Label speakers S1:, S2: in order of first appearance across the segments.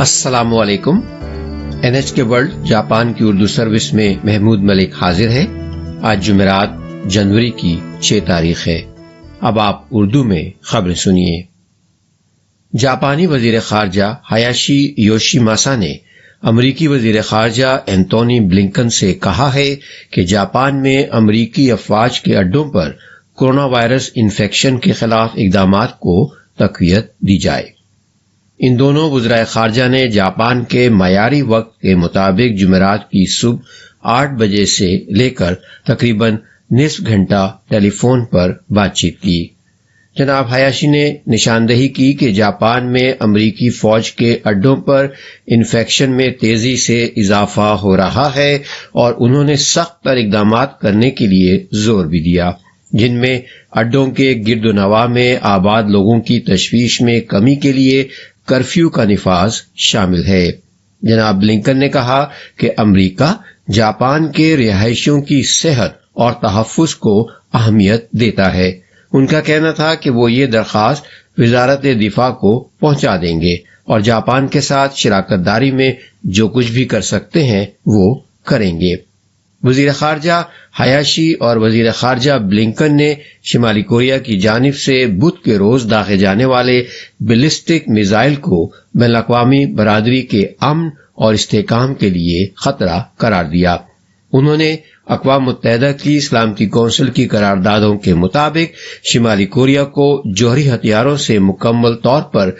S1: السلام علیکم۔ NHK world Japan کی اردو سروس میں محمود ملک حاضر ہے۔ آج جمعرات جنوری کی 6 تاریخ ہے۔ اب آپ اردو میں خبریں سنیے۔ جاپانی وزیر خارجہ ہایاشی یوشیماسا نے امریکی وزیر خارجہ اینتونی بلنکن سے کہا ہے کہ جاپان میں امریکی افواج کے اڈوں پر کورونا وائرس انفیکشن کے خلاف اقدامات کو تقویت دی جائے۔ ان دونوں وزرائے خارجہ نے جاپان کے معیاری وقت کے مطابق جمعرات کی صبح 8 بجے سے لے کر تقریباً نصف گھنٹہ ٹیلی فون پر بات چیت کی۔ جناب ہایاشی نے نشاندہی کی کہ جاپان میں امریکی فوج کے اڈوں پر انفیکشن میں تیزی سے اضافہ ہو رہا ہے اور انہوں نے سخت تر اقدامات کرنے کے لیے زور بھی دیا، جن میں اڈوں کے گرد و نواح میں آباد لوگوں کی تشویش میں کمی کے لیے کرفیو کا نفاذ شامل ہے۔ جناب بلنکن نے کہا کہ امریکہ جاپان کے رہائشیوں کی صحت اور تحفظ کو اہمیت دیتا ہے۔ ان کا کہنا تھا کہ وہ یہ درخواست وزارت دفاع کو پہنچا دیں گے اور جاپان کے ساتھ شراکت داری میں جو کچھ بھی کر سکتے ہیں وہ کریں گے۔ وزیر خارجہ ہایاشی اور وزیر خارجہ بلنکن نے شمالی کوریا کی جانب سے بدھ کے روز داغے جانے والے بیلسٹک میزائل کو بین الاقوامی برادری کے امن اور استحکام کے لیے خطرہ قرار دیا۔ انہوں نے اقوام متحدہ کی سلامتی کونسل کی قراردادوں کے مطابق شمالی کوریا کو جوہری ہتھیاروں سے مکمل طور پر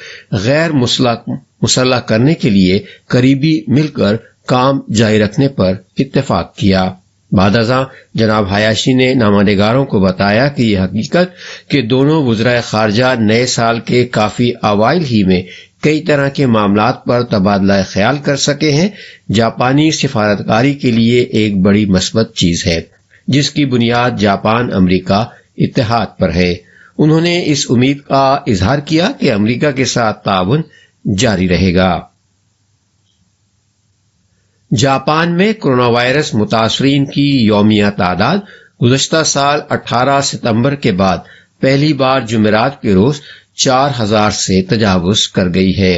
S1: غیر مسلح کرنے کے لیے قریبی مل کر کام جاری رکھنے پر اتفاق کیا۔ بعد ازاں جناب ہایاشی نے نامہ نگاروں کو بتایا کہ یہ حقیقت کہ دونوں وزرائے خارجہ نئے سال کے کافی اوائل ہی میں کئی طرح کے معاملات پر تبادلہ خیال کر سکے ہیں، جاپانی سفارتکاری کے لیے ایک بڑی مثبت چیز ہے، جس کی بنیاد جاپان امریکہ اتحاد پر ہے۔ انہوں نے اس امید کا اظہار کیا کہ امریکہ کے ساتھ تعاون جاری رہے گا۔ جاپان میں کورونا وائرس متاثرین کی یومیہ تعداد گزشتہ سال 18 ستمبر کے بعد پہلی بار جمعرات کے روز 4000 سے تجاوز کر گئی ہے۔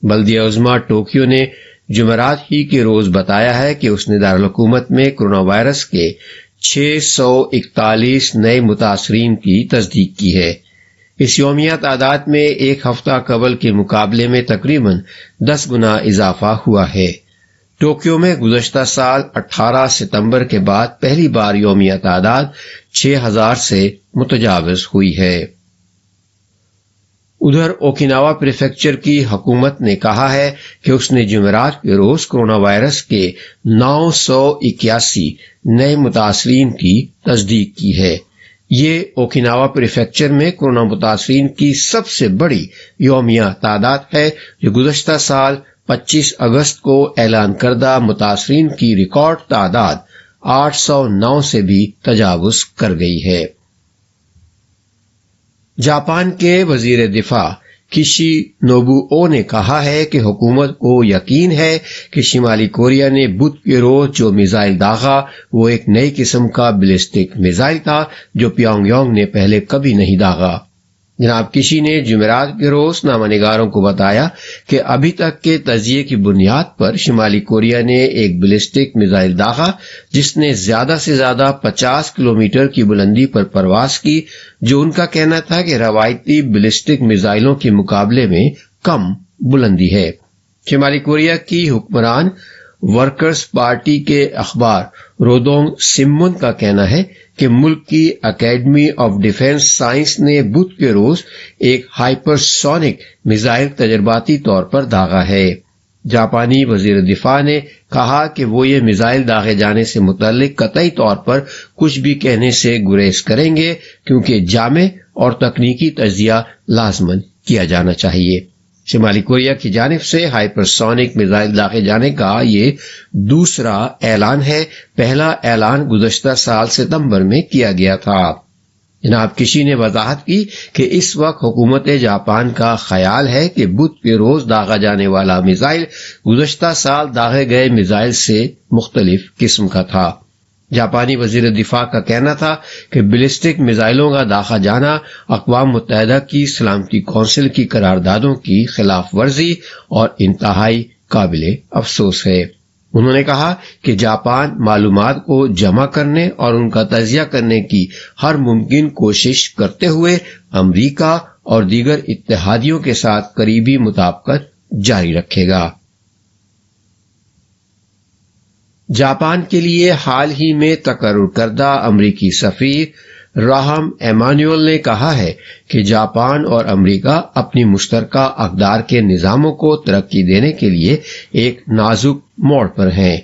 S1: بلدیہ عظمیٰ ٹوکیو نے جمعرات ہی کے روز بتایا ہے کہ اس نے دارالحکومت میں کورونا وائرس کے 641 نئے متاثرین کی تصدیق کی ہے۔ اس یومیہ تعداد میں ایک ہفتہ قبل کے مقابلے میں تقریباً 10 گنا اضافہ ہوا ہے۔ ٹوکیو میں گزشتہ سال 18 ستمبر کے بعد پہلی بار یومیہ تعداد 6000 سے متجاوز ہوئی ہے۔ ادھر اوکیناوا پریفیکچر کی حکومت نے کہا ہے کہ اس نے جمعرات کے روز کورونا وائرس کے 981 نئے متاثرین کی تصدیق کی ہے۔ یہ اوکیناوا پریفیکچر میں کورونا متاثرین کی سب سے بڑی یومیہ تعداد ہے، جو گزشتہ سال 25 اگست کو اعلان کردہ متاثرین کی ریکارڈ تعداد 809 سے بھی تجاوز کر گئی ہے۔ جاپان کے وزیر دفاع کشی نوبوو نے کہا ہے کہ حکومت کو یقین ہے کہ شمالی کوریا نے بدھ کے روز جو میزائل داغا وہ ایک نئی قسم کا بیلسٹک میزائل تھا جو پیونگ یانگ نے پہلے کبھی نہیں داغا۔ جناب کشی نے جمعرات کے روز نامہ نگاروں کو بتایا کہ ابھی تک کے تجزیے کی بنیاد پر شمالی کوریا نے ایک بیلسٹک میزائل داغا جس نے زیادہ سے زیادہ 50 کلومیٹر کی بلندی پر پرواز کی، جو ان کا کہنا تھا کہ روایتی بیلسٹک میزائلوں کے مقابلے میں کم بلندی ہے۔ شمالی کوریا کی حکمران ورکرز پارٹی کے اخبار رودونگ سمون کا کہنا ہے کہ ملک کی اکیڈمی آف ڈیفنس سائنس نے بدھ کے روز ایک ہائپر سونک میزائل تجرباتی طور پر داغا ہے۔ جاپانی وزیر دفاع نے کہا کہ وہ یہ میزائل داغے جانے سے متعلق قطعی طور پر کچھ بھی کہنے سے گریز کریں گے، کیونکہ جامع اور تکنیکی تجزیہ لازماً کیا جانا چاہیے۔ شمالی کوریا کی جانب سے ہائپر سونک میزائل داغے جانے کا یہ دوسرا اعلان ہے۔ پہلا اعلان گزشتہ سال ستمبر میں کیا گیا تھا۔ جناب کشی نے وضاحت کی کہ اس وقت حکومت جاپان کا خیال ہے کہ بدھ کے روز داغا جانے والا میزائل گزشتہ سال داغے گئے میزائل سے مختلف قسم کا تھا۔ جاپانی وزیر دفاع کا کہنا تھا کہ بیلسٹک میزائلوں کا داخل جانا اقوام متحدہ کی سلامتی کونسل کی قراردادوں کی خلاف ورزی اور انتہائی قابل افسوس ہے۔ انہوں نے کہا کہ جاپان معلومات کو جمع کرنے اور ان کا تجزیہ کرنے کی ہر ممکن کوشش کرتے ہوئے امریکہ اور دیگر اتحادیوں کے ساتھ قریبی مطابقت جاری رکھے گا۔ جاپان کے لیے حال ہی میں تقرر کردہ امریکی سفیر راہم ایمانوئل نے کہا ہے کہ جاپان اور امریکہ اپنی مشترکہ اقدار کے نظاموں کو ترقی دینے کے لیے ایک نازک موڑ پر ہیں۔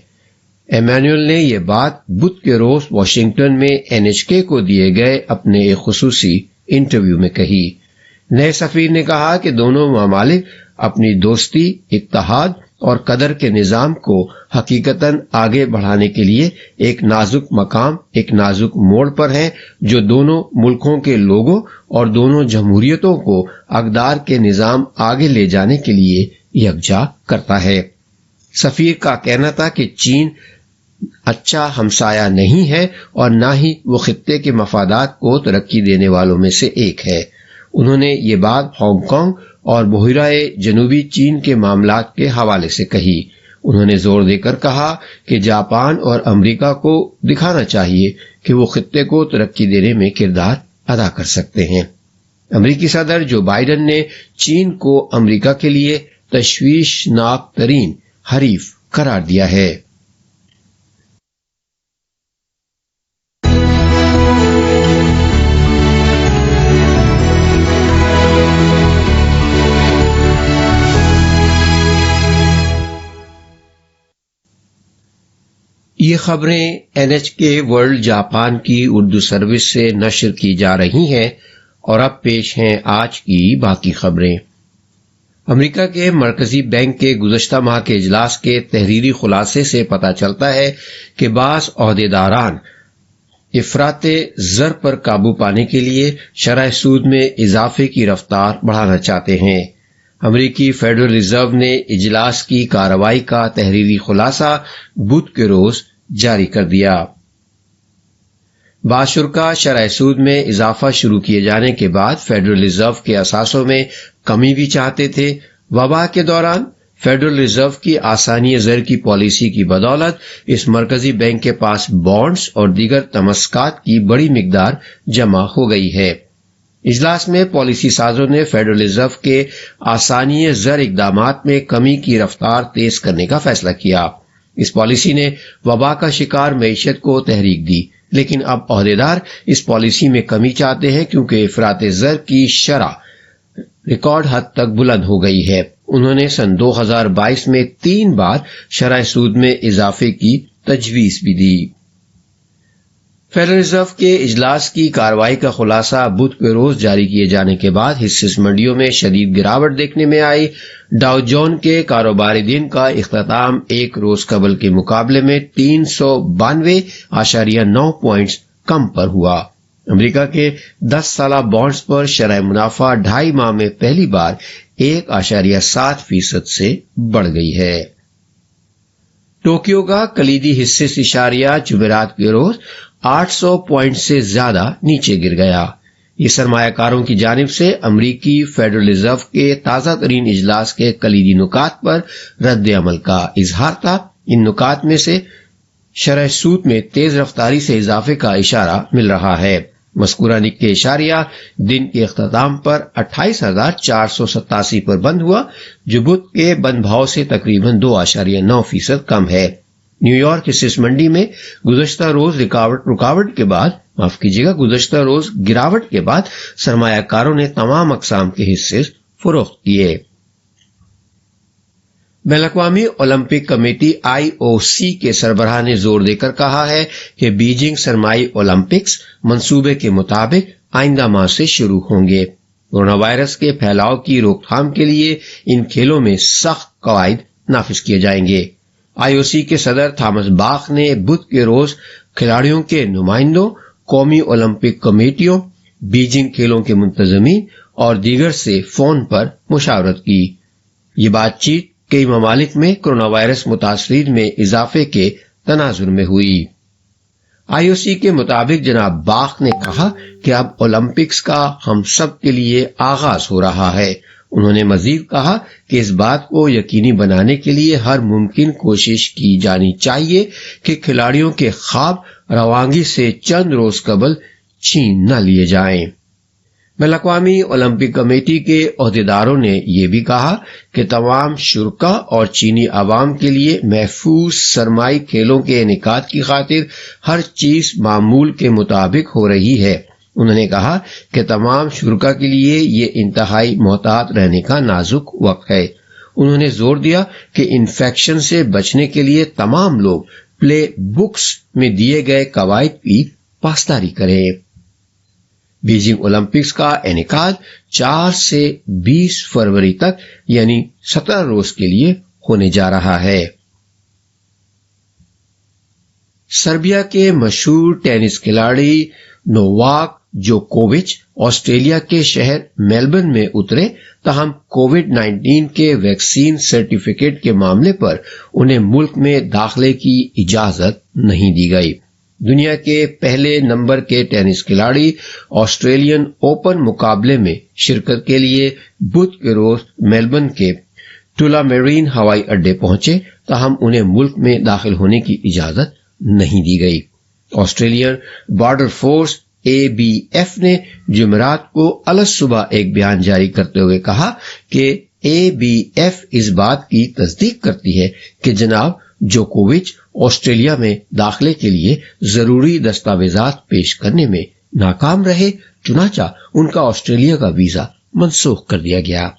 S1: ایمانوئل نے یہ بات بدھ کے روز واشنگٹن میں NHK کو دیے گئے اپنے ایک خصوصی انٹرویو میں کہی۔ نئے سفیر نے کہا کہ دونوں ممالک اپنی دوستی، اتحاد اور قدر کے نظام کو حقیقتاً آگے بڑھانے کے لیے ایک نازک مقام، ایک نازک موڑ پر ہیں جو دونوں ملکوں کے لوگوں اور دونوں جمہوریتوں کو اقدار کے نظام آگے لے جانے کے لیے یکجا کرتا ہے۔ سفیر کا کہنا تھا کہ چین اچھا ہمسایہ نہیں ہے اور نہ ہی وہ خطے کے مفادات کو ترقی دینے والوں میں سے ایک ہے۔ انہوں نے یہ بات ہانگ کانگ اور بحیرہ جنوبی چین کے معاملات کے حوالے سے کہی۔ انہوں نے زور دے کر کہا کہ جاپان اور امریکہ کو دکھانا چاہیے کہ وہ خطے کو ترقی دینے میں کردار ادا کر سکتے ہیں۔ امریکی صدر جو بائیڈن نے چین کو امریکہ کے لیے تشویشناک ترین حریف قرار دیا ہے۔ یہ خبریں NHK ورلڈ جاپان کی اردو سروس سے نشر کی جا رہی ہیں اور اب پیش ہیں آج کی باقی خبریں۔ امریکہ کے مرکزی بینک کے گزشتہ ماہ کے اجلاس کے تحریری خلاصے سے پتہ چلتا ہے کہ بعض عہدیداران افراط زر پر قابو پانے کے لیے شرح سود میں اضافے کی رفتار بڑھانا چاہتے ہیں۔ امریکی فیڈرل ریزرو نے اجلاس کی کارروائی کا تحریری خلاصہ بدھ کے روز جاری کر دیا۔ باشرکا شرح سود میں اضافہ شروع کیے جانے کے بعد فیڈرل ریزرو کے اثاثوں میں کمی بھی چاہتے تھے۔ وبا کے دوران فیڈرل ریزرو کی آسانی زر کی پالیسی کی بدولت اس مرکزی بینک کے پاس بانڈز اور دیگر تمسکات کی بڑی مقدار جمع ہو گئی ہے۔ اجلاس میں پالیسی سازوں نے فیڈرل ریزرو کے آسانی زر اقدامات میں کمی کی رفتار تیز کرنے کا فیصلہ کیا۔ اس پالیسی نے وبا کا شکار معیشت کو تحریک دی، لیکن اب عہدیدار اس پالیسی میں کمی چاہتے ہیں کیونکہ افراط زر کی شرح ریکارڈ حد تک بلند ہو گئی ہے۔ انہوں نے سن 2022 میں 3 بار شرح سود میں اضافے کی تجویز بھی دی۔ فیڈرل ریزرو کے اجلاس کی کارروائی کا خلاصہ بدھ کے روز جاری کیے جانے کے بعد حصص منڈیوں میں شدید گراوٹ دیکھنے میں آئی۔ ڈاؤ جون کے کاروباری دن کا اختتام ایک روز قبل کے مقابلے میں 392.9 پوائنٹس کم پر ہوا۔ امریکہ کے 10 سالہ بانڈز پر شرح منافع 2.5 ماہ میں پہلی بار 1.7% سے بڑھ گئی ہے۔ ٹوکیو کا کلیدی حصص اشاریہ جمعرات کے روز 800 پوائنٹ سے زیادہ نیچے گر گیا۔ یہ سرمایہ کاروں کی جانب سے امریکی فیڈرل ریزرو کے تازہ ترین اجلاس کے کلیدی نکات پر رد عمل کا اظہار تھا۔ ان نکات میں سے شرح سود میں تیز رفتاری سے اضافے کا اشارہ مل رہا ہے۔ مذکورہ نکے اشاریہ دن کے اختتام پر 28,487 پر بند ہوا، جو بدھ کے بند بھاؤ سے تقریباً 2.9% کم ہے۔ نیو یارک حصص منڈی میں گزشتہ روز گزشتہ روز گراوٹ کے بعد سرمایہ کاروں نے تمام اقسام کے حصے فروخت کیے۔ بین الاقوامی اولمپک کمیٹی IOC کے سربراہ نے زور دے کر کہا ہے کہ بیجنگ سرمائی اولمپکس منصوبے کے مطابق آئندہ ماہ سے شروع ہوں گے۔ کورونا وائرس کے پھیلاؤ کی روک تھام کے لیے ان کھیلوں میں سخت قواعد نافذ کیے جائیں گے۔ IOC کے صدر تھامس باخ نے بدھ کے روز کھلاڑیوں کے نمائندوں، قومی اولمپک کمیٹیوں، بیجنگ کھیلوں کے منتظمین اور دیگر سے فون پر مشاورت کی۔ یہ بات چیت کئی ممالک میں کورونا وائرس متاثرین میں اضافے کے تناظر میں ہوئی۔ IOC کے مطابق جناب باخ نے کہا کہ اب اولمپکس کا ہم سب کے لیے آغاز ہو رہا ہے۔ انہوں نے مزید کہا کہ اس بات کو یقینی بنانے کے لیے ہر ممکن کوشش کی جانی چاہیے کہ کھلاڑیوں کے خواب روانگی سے چند روز قبل چھین نہ لیے جائیں۔ بین الاقوامی اولمپک کمیٹی کے عہدیداروں نے یہ بھی کہا کہ تمام شرکاء اور چینی عوام کے لیے محفوظ سرمائی کھیلوں کے انعقاد کی خاطر ہر چیز معمول کے مطابق ہو رہی ہے۔ انہوں نے کہا کہ تمام شرکاء کے لیے یہ انتہائی محتاط رہنے کا نازک وقت ہے۔ انہوں نے زور دیا کہ انفیکشن سے بچنے کے لیے تمام لوگ پلے بکس میں دیے گئے قواعد کی پاسداری کریں۔ بیجنگ اولمپکس کا انعقاد 4 سے 20 فروری تک یعنی 17 روز کے لیے ہونے جا رہا ہے۔ سربیا کے مشہور ٹینس کھلاڑی نوواک جوکووچ آسٹریلیا کے شہر میلبرن میں اترے، تاہم کووڈ-19 کے ویکسین سرٹیفکیٹ کے معاملے پر انہیں ملک میں داخلے کی اجازت نہیں دی گئی۔ دنیا کے پہلے نمبر کے ٹینس کھلاڑی آسٹریلین اوپن مقابلے میں شرکت کے لیے بدھ کے روز میلبرن کے ٹولا میرین ہوائی اڈے پہنچے، تاہم انہیں ملک میں داخل ہونے کی اجازت نہیں دی گئی۔ آسٹریلین بارڈر فورس ABF نے جمعرات کو الصبح ایک بیان جاری کرتے ہوئے کہا کہ ABF اس بات کی تصدیق کرتی ہے کہ جناب جوکووچ آسٹریلیا میں داخلے کے لیے ضروری دستاویزات پیش کرنے میں ناکام رہے، چنانچہ ان کا آسٹریلیا کا ویزا منسوخ کر دیا گیا۔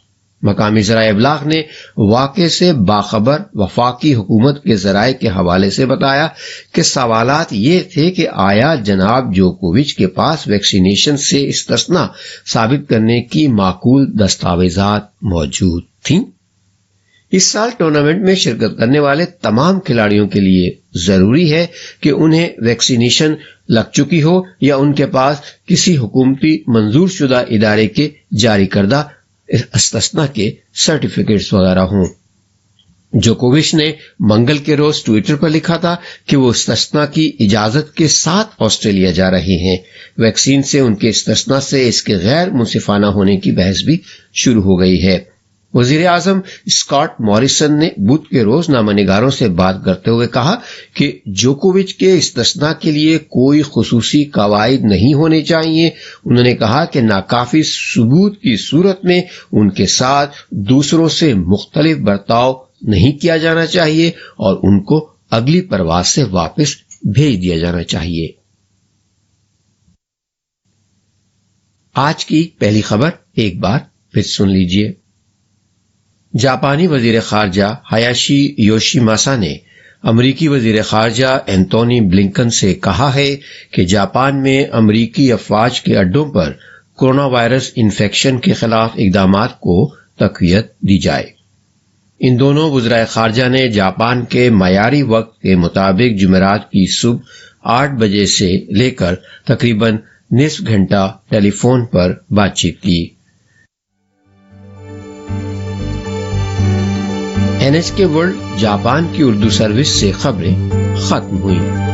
S1: مقامی ذرائع ابلاغ نے واقعے سے باخبر وفاقی حکومت کے ذرائع کے حوالے سے بتایا کہ سوالات یہ تھے کہ آیا جناب جوکووچ کے پاس ویکسینیشن سے استثنا ثابت کرنے کی معقول دستاویزات موجود تھیں۔ اس سال ٹورنامنٹ میں شرکت کرنے والے تمام کھلاڑیوں کے لیے ضروری ہے کہ انہیں ویکسینیشن لگ چکی ہو یا ان کے پاس کسی حکومتی منظور شدہ ادارے کے جاری کردہ استثنا کے سرٹیفکیٹس وغیرہ ہوں۔ جوکووچ نے منگل کے روز ٹویٹر پر لکھا تھا کہ وہ استثنا کی اجازت کے ساتھ آسٹریلیا جا رہے ہیں۔ ویکسین سے ان کے استثنا سے اس کے غیر منصفانہ ہونے کی بحث بھی شروع ہو گئی ہے۔ وزیر اعظم اسکاٹ موریسن نے بدھ کے روز نامہ نگاروں سے بات کرتے ہوئے کہا کہ جوکووچ کے استثنا کے لیے کوئی خصوصی قواعد نہیں ہونے چاہیے۔ انہوں نے کہا کہ ناکافی ثبوت کی صورت میں ان کے ساتھ دوسروں سے مختلف برتاؤ نہیں کیا جانا چاہیے اور ان کو اگلی پرواز سے واپس بھیج دیا جانا چاہیے۔ آج کی پہلی خبر ایک بار پھر سن لیجیے۔ جاپانی وزیر خارجہ ہایاشی یوشیماسا نے امریکی وزیر خارجہ اینتونی بلنکن سے کہا ہے کہ جاپان میں امریکی افواج کے اڈوں پر کورونا وائرس انفیکشن کے خلاف اقدامات کو تقویت دی جائے۔ ان دونوں وزرائے خارجہ نے جاپان کے معیاری وقت کے مطابق جمعرات کی صبح 8 بجے سے لے کر تقریباً نصف گھنٹہ ٹیلی فون پر بات چیت کی۔ NHK ورلڈ جاپان کی اردو سروس سے خبریں ختم ہوئیں۔